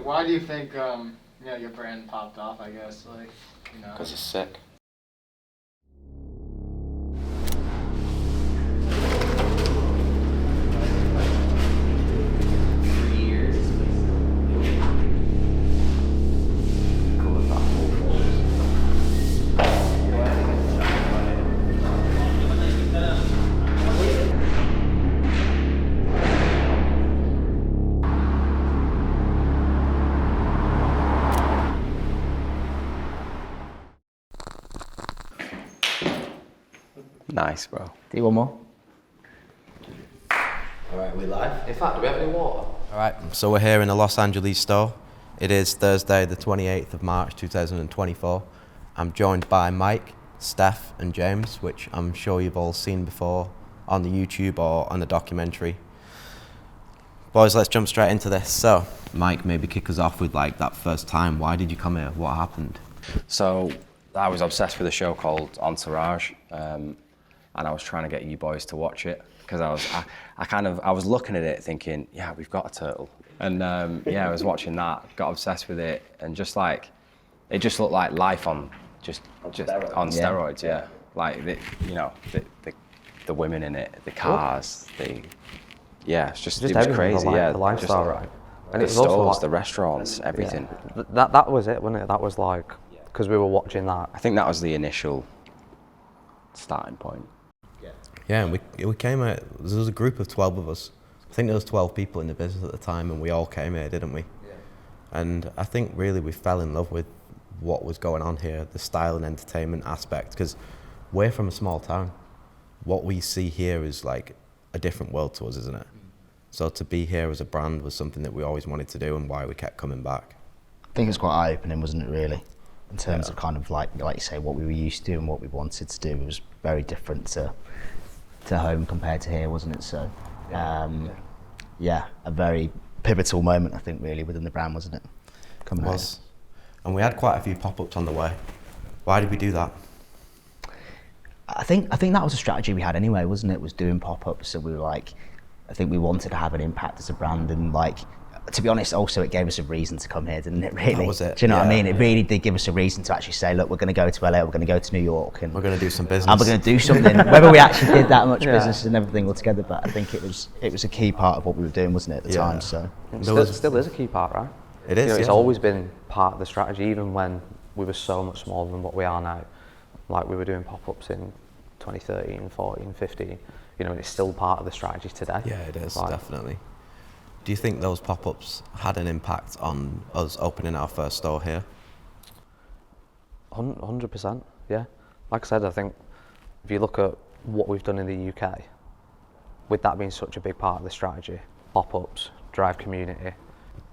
why do you think your brand popped off? I guess Because it's sick. Nice, bro. Do one more. Alright, we live? In fact, do we have any water? Alright, so we're here in the Los Angeles store. It is Thursday, the 28th of March, 2024. I'm joined by Mike, Steph, and James, which I'm sure you've all seen before on the YouTube or on the documentary. Boys, let's jump straight into this. So, Mike, maybe kick us off with like that first time. Why did you come here? What happened? So, I was obsessed with a show called Entourage, and I was trying to get you boys to watch it because I was looking at it thinking, yeah, we've got a turtle, and I was watching that, got obsessed with it, and just like it just looked like life on steroids, yeah. Like the women in it, the cars, it's just it was crazy, the lifestyle, right? And the stores, the restaurants, everything. Yeah. That was it, wasn't it? That was like, because we were watching that. I think that was the initial starting point. Yeah, and we came out, there was a group of 12 of us. I think there was 12 people in the business at the time, and we all came here, didn't we? Yeah. And I think really we fell in love with what was going on here, the style and entertainment aspect, because we're from a small town. What we see here is like a different world to us, isn't it? So to be here as a brand was something that we always wanted to do and why we kept coming back. I think it's quite eye-opening, wasn't it, really? In terms of kind of like you say, what we were used to and what we wanted to do. It was very different to home compared to here, wasn't it? So, a very pivotal moment, I think, really, within the brand, wasn't it? It was. And we had quite a few pop-ups on the way. Why did we do that? I think that was a strategy we had anyway, wasn't it? Was doing pop-ups. So we were like, I think we wanted to have an impact as a brand, and like, to be honest, also it gave us a reason to come here, didn't it? Really, that was it. Do you know what I mean? It really did give us a reason to actually say, look, we're going to go to LA, we're going to go to New York, and we're going to do some business. And we're going to do something. Whether we actually did that much business and everything altogether, but I think it was a key part of what we were doing, wasn't it, at the time? So it still is a key part, right? It is. It's always been part of the strategy, even when we were so much smaller than what we are now. Like we were doing pop-ups in 2013, 14, 15. And it's still part of the strategy today. Yeah, it is, definitely. Do you think those pop-ups had an impact on us opening our first store here? 100%, yeah. Like I said, I think if you look at what we've done in the UK, with that being such a big part of the strategy, pop-ups, drive community,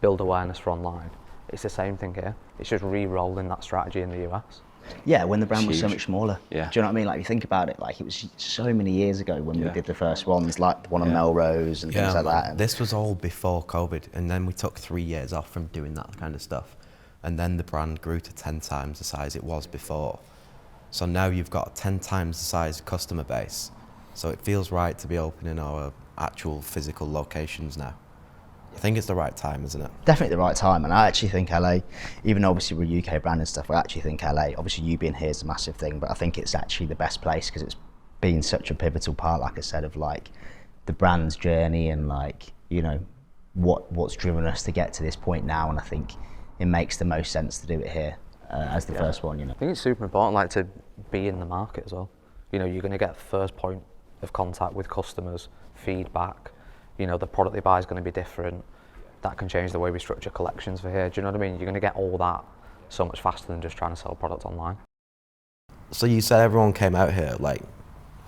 build awareness for online, it's the same thing here. It's just re-rolling that strategy in the US. Yeah, when the brand was so much smaller. Yeah. Do you know what I mean? Like, you think about it, like it was so many years ago when we did the first ones, like the one on Melrose and things like that. And this was all before COVID, and then we took 3 years off from doing that kind of stuff. And then the brand grew to 10 times the size it was before. So now you've got 10 times the size customer base. So it feels right to be opening our actual physical locations now. I think it's the right time, isn't it? Definitely the right time, and I actually think LA, even obviously we're a UK brand and stuff, I actually think LA, obviously you being here is a massive thing, but I think it's actually the best place because it's been such a pivotal part, like I said, of like the brand's journey and like, what's driven us to get to this point now, and I think it makes the most sense to do it here as the first one, I think it's super important, like, to be in the market as well. You're going to get first point of contact with customers, feedback. The product they buy is going to be different. That can change the way we structure collections for here. Do you know what I mean? You're going to get all that so much faster than just trying to sell product online. So you said everyone came out here. Like,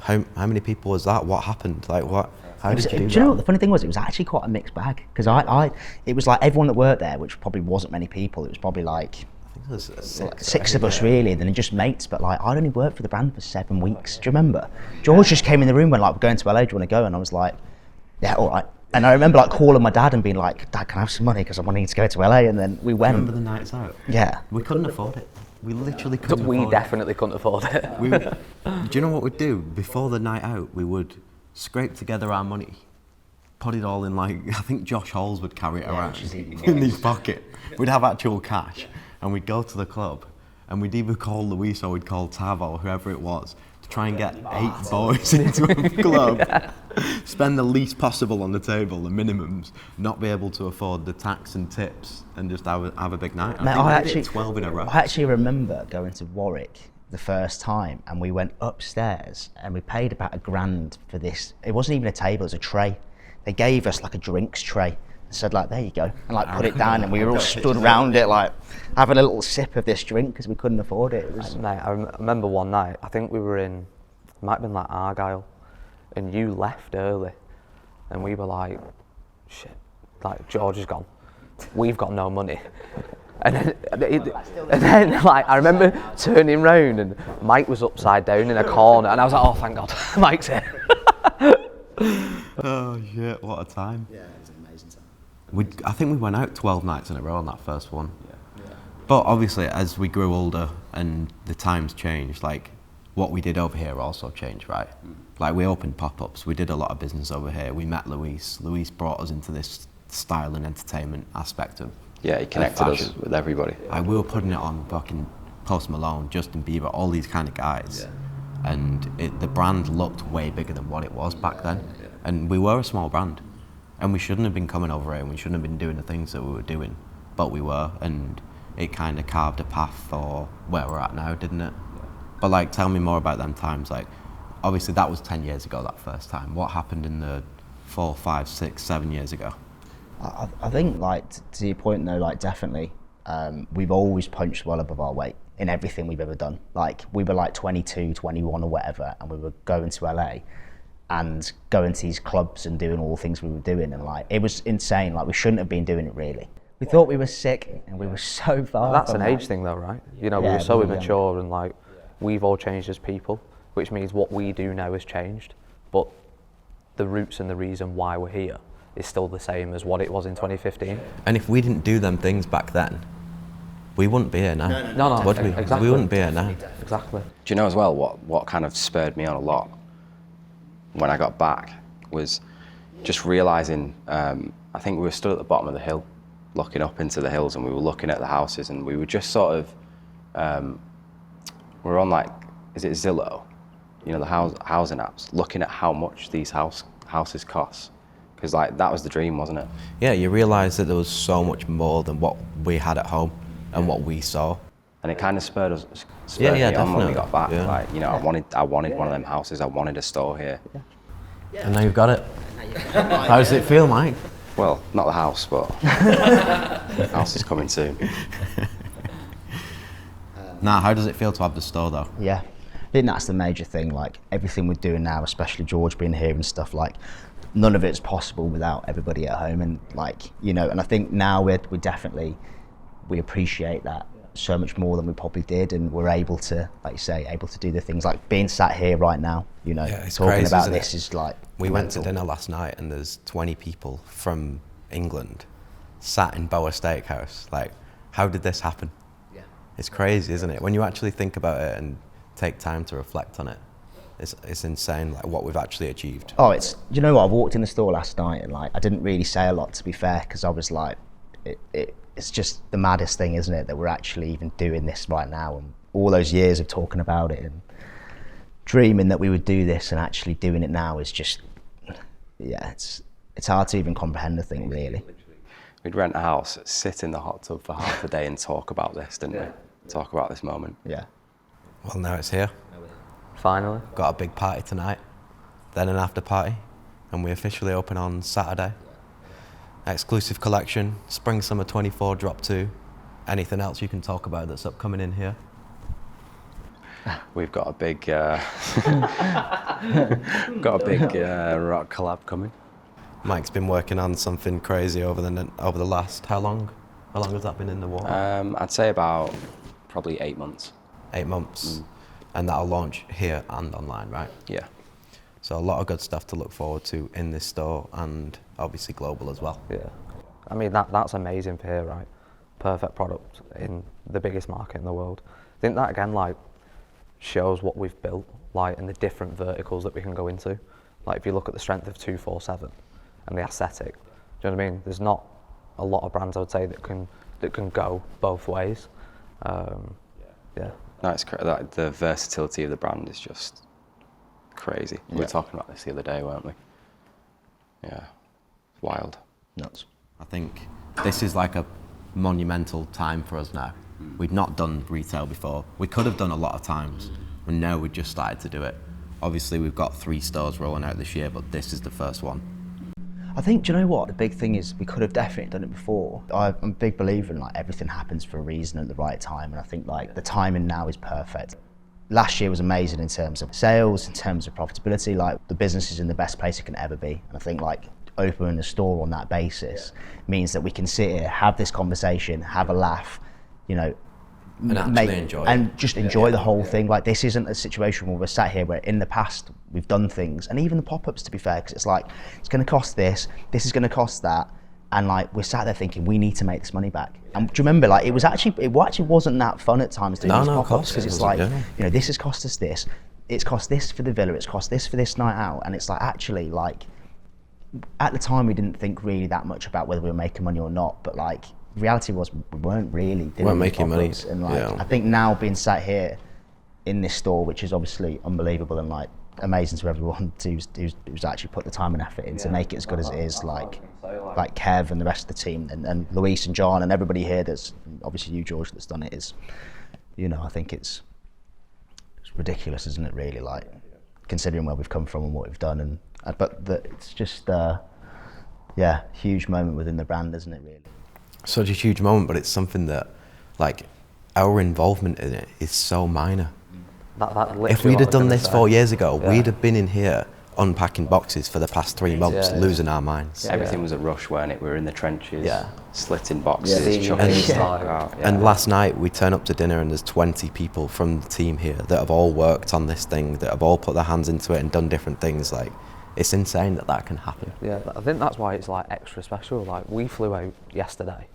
how many people was that? What happened? Like, what? How did you do that? Do you know what the funny thing was? It was actually quite a mixed bag because it was like everyone that worked there, which probably wasn't many people. It was probably like six of us really, and then just mates. But like, I'd only worked for the brand for 7 weeks. Do you remember? George just came in the room when like, we're going to LA. Do you want to go? And I was like, yeah, all right. And I remember like calling my dad and being like, Dad, can I have some money because I'm wanting to go to LA? And then we went. Remember the nights out? Yeah. We couldn't afford it. We literally couldn't We afford definitely couldn't afford it. Do you know what we'd do? Before the night out, we would scrape together our money, put it all in like, I think Josh Halls would carry it around which is even in his pocket. We'd have actual cash and we'd go to the club and we'd either call Luis or we'd call Tav or whoever it was to try and get 8 boys into a club, spend the least possible on the table, the minimums, not be able to afford the tax and tips and just have a big night. Mate, I think we did 12 in a row. I actually remember going to Warwick the first time and we went upstairs and we paid about £1,000 for this. It wasn't even a table, it was a tray. They gave us like a drinks tray and said like, there you go, and like put it down and we were all stood around it like having a little sip of this drink because we couldn't afford it. It was... Mate, I remember one night, I think we were in, it might have been like Argyle, and you left early and we were like, shit, like George is gone, we've got no money. And then like, I remember turning round and Mike was upside down in a corner and I was like, oh thank God, Mike's here. Oh shit, what a time. Yeah, it was an amazing time. I think we went out 12 nights in a row on that first one. But obviously, as we grew older and the times changed, like what we did over here also changed, right? Like we opened pop-ups, we did a lot of business over here. We met Luis. Luis brought us into this style and entertainment aspect of Yeah, he connected us with everybody. Like we were putting it on fucking Post Malone, Justin Bieber, all these kind of guys. And the brand looked way bigger than what it was back then. And we were a small brand. And we shouldn't have been coming over here and we shouldn't have been doing the things that we were doing. But we were, and it kind of carved a path for where we're at now, didn't it? But like, tell me more about them times. Like, obviously that was 10 years ago, that first time. What happened in the 4, 5, 6, 7 years ago? I think, like, to your point though, like, definitely, we've always punched well above our weight in everything we've ever done. Like, we were like 22, 21 or whatever, and we were going to LA and going to these clubs and doing all the things we were doing, and like, it was insane. Like, we shouldn't have been doing it really. We thought we were sick and we were so far. That's from an that. age thing though, right? You know, we were so immature and like, we've all changed as people, which means what we do now has changed, but the roots and the reason why we're here is still the same as what it was in 2015. And if we didn't do them things back then, we wouldn't be here now. No, Would we? exactly. We wouldn't be here now. Exactly. Do you know as well what kind of spurred me on a lot when I got back was just realising, I think we were stood at the bottom of the hill looking up into the hills and we were looking at the houses and we were just sort of, we were on like, is it Zillow? You know, the housing apps, looking at how much these houses cost. Because like, that was the dream, wasn't it? Yeah, you realise that there was so much more than what we had at home and what we saw. And it kind of spurred me definitely. on when we got back. Yeah. Like, you know, I wanted one of them houses. I wanted a store here. And now you've got it. How does it feel, Mike? Well, not the house, but the house is coming soon. Nah, how does it feel to have the store though? Yeah, I think that's the major thing. Like, everything we're doing now, especially George being here and stuff, like, none of it's possible without everybody at home. And like, you know, and I think now we definitely, we appreciate that so much more than we probably did, and we're able to, like you say, able to do the things like being sat here right now, you know, talking crazy, about isn't this it? is like We went to mental. dinner last night and there's 20 people from England sat in Boa Steakhouse. Like, how did this happen? Yeah. It's crazy, isn't it? When you actually think about it and take time to reflect on it, it's insane, like what we've actually achieved. Oh, it's, you know what, I walked in the store last night and like, I didn't really say a lot, to be fair, because I was like, it's just the maddest thing, isn't it, that we're actually even doing this right now, and all those years of talking about it and dreaming that we would do this and actually doing it now is just, yeah, it's hard to even comprehend, I think, really. We'd rent a house, sit in the hot tub for half a day and talk about this, didn't we? Talk about this moment. Yeah. Well, now it's here. Finally. Got a big party tonight, then an after party, and we officially open on Saturday. Exclusive collection, Spring Summer 24 Drop 2. Anything else you can talk about that's upcoming in here? We've got a big, rock collab coming. Mike's been working on something crazy over the last, how long? How long has that been in the water? I'd say about probably 8 months. 8 months. And that'll launch here and online, right? Yeah. So a lot of good stuff to look forward to in this store and obviously global as well. Yeah. I mean, that's amazing for here, right? Perfect product in the biggest market in the world. I think that again, like, shows what we've built, like, and the different verticals that we can go into. Like, if you look at the strength of 247 and the aesthetic. Do you know what I mean? There's not a lot of brands, I would say, that can go both ways. Yeah. No, it's like the versatility of the brand is just crazy. We were talking about this the other day, weren't we? Yeah, wild. Nuts. I think this is like a monumental time for us now. We'd not done retail before. We could have done a lot of times, and now we've just started to do it. Obviously, we've got 3 stores rolling out this year, but this is the first one. I think, do you know what? The big thing is we could have definitely done it before. I'm a big believer in like everything happens for a reason at the right time, and I think like the timing now is perfect. Last year was amazing in terms of sales, in terms of profitability. Like the business is in the best place it can ever be, and I think like opening a store on that basis means that we can sit here, have this conversation, have a laugh, you know, and actually enjoy it. And just enjoy the whole thing. Like this isn't a situation where we're sat here where in the past we've done things, and even the pop-ups, to be fair, because it's like it's going to cost this is going to cost that, and like we're sat there thinking we need to make this money back. And do you remember, like it actually wasn't that fun at times doing these pop-ups, because it's like, you know, this has cost us this, it's cost this for the villa, it's cost this for this night out, and it's like actually like at the time we didn't think really that much about whether we were making money or not, but like reality was we weren't really doing making money. And like I think now being sat here in this store, which is obviously unbelievable and like amazing to everyone who's actually put the time and effort in to make it as good as it is, like Kev and the rest of the team, and Luis and John and everybody here, that's obviously you, George, that's done it, is, you know, I think it's ridiculous, isn't it, really, like considering where we've come from and what we've done, and it's just huge moment within the brand, isn't it, really? Such a huge moment, but it's something that, like, our involvement in it is so minor. If we'd have done this 4 years ago, we'd have been in here unpacking boxes for the past 3 months, losing our minds. Everything was a rush, weren't it? We were in the trenches, slitting boxes, chucking and, stuff out. And last night we turn up to dinner and there's 20 people from the team here that have all worked on this thing, that have all put their hands into it and done different things. Like, it's insane that can happen. Yeah, I think that's why it's like extra special. Like, we flew out yesterday.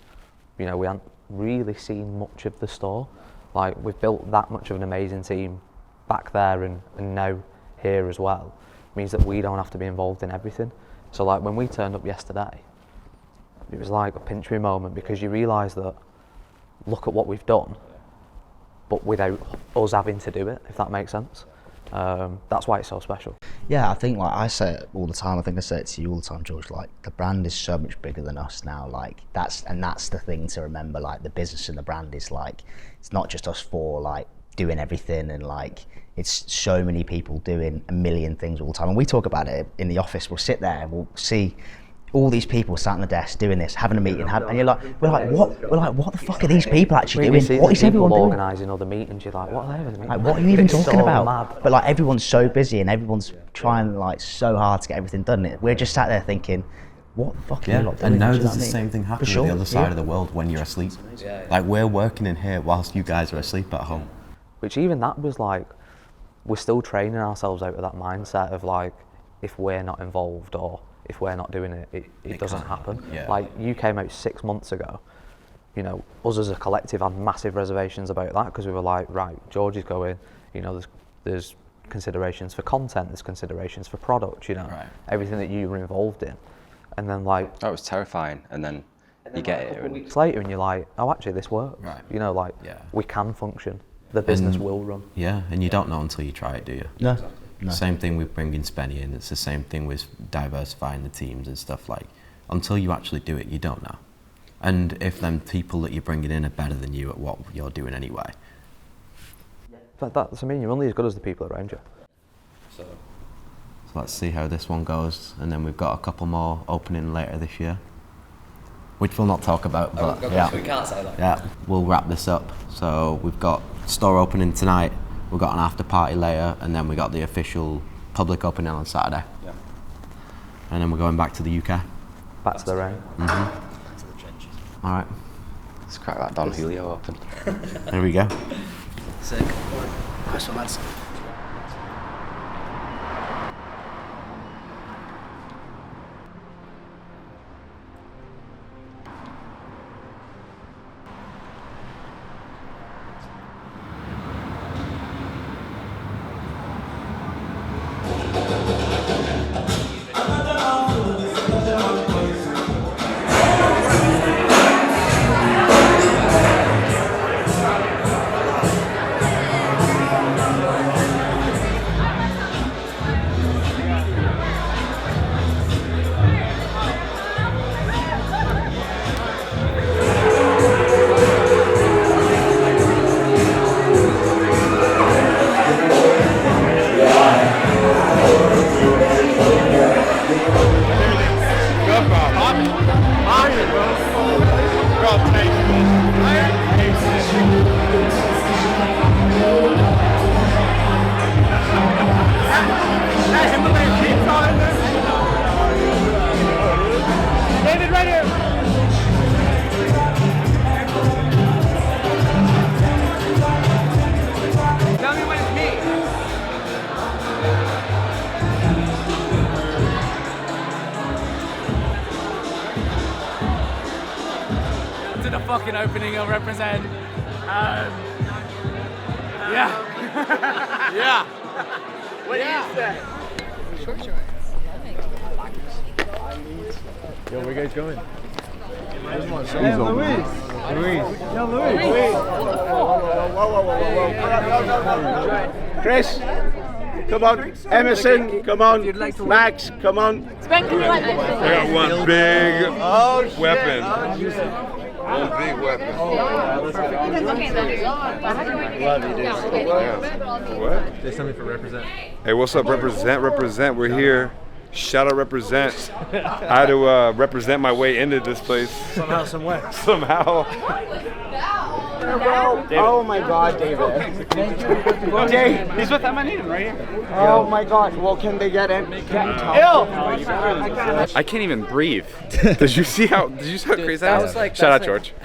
You know, we hadn't really seen much of the store. Like, we've built that much of an amazing team back there and now here as well. It means that we don't have to be involved in everything. So like when we turned up yesterday, it was like a pinch me moment, because you realise that look at what we've done, but without us having to do it, if that makes sense. That's why it's so special. Yeah, I think like I say it all the time, I think I say it to you all the time, George, like the brand is so much bigger than us now, like that's the thing to remember, like the business and the brand is like, it's not just us four like doing everything, and like it's so many people doing a million things all the time. And we talk about it in the office, we'll sit there and we'll see all these people sat on the desk doing this, having a meeting, and you're like, we're like, what the fuck are these people actually doing? What is everyone doing? Organising other meetings, you're like, what are they? Like, what are you even talking about? Mad. But like everyone's so busy and everyone's trying like so hard to get everything done. We're just sat there thinking, what the fuck are you lot doing? And now there's the same thing happening on the other side of the world when you're asleep. Like, we're working in here whilst you guys are asleep at home. Which even that was like, we're still training ourselves out of that mindset of like, if we're not involved or if we're not doing it, it doesn't happen. Yeah. Like, you came out 6 months ago, you know, us as a collective had massive reservations about that, because we were like, right, George is going, you know, there's considerations for content, there's considerations for product, you know, everything that you were involved in. And then like... That was terrifying, and then you get it. A couple weeks later and you're like, oh, actually this works. Right. You know, like, we can function. The business will run. Yeah, and you don't know until you try it, do you? No. Same thing with bringing Spenny in. It's the same thing with diversifying the teams and stuff. Like, until you actually do it, you don't know. And if them people that you're bringing in are better than you at what you're doing anyway. But that's, I mean, you're only as good as the people around you. So let's see how this one goes, and then we've got a couple more opening later this year, which we'll not talk about, but We can't say that. Yeah, we'll wrap this up. So we've got store opening tonight, we've got an after party later, and then we got the official public opening on Saturday. Yeah. And then we're going back to the UK. Back to the rain. To the trenches. All right, Let's crack that Don Julio open. there we go. Sick. Nice one, lads. opening of Represent. Yeah. Yeah. What do you say? Short shorts. Yo, where you guys going? Hey, Luis. Yo, Luis. Chris, come on. Emerson, come on. Max, come on. I got one big weapon. One big weapon. Love you, dude. What? Say something for Represent. Hey, what's up, Represent? We're here. Shout out Represent. I had to represent my way into this place. Somehow, some way. Somehow. Oh my God, David. Dave, he's with Emma Needham right here. Oh my God. Well, can they get in? I can't even breathe. Did you see how crazy that was? Shout out, George.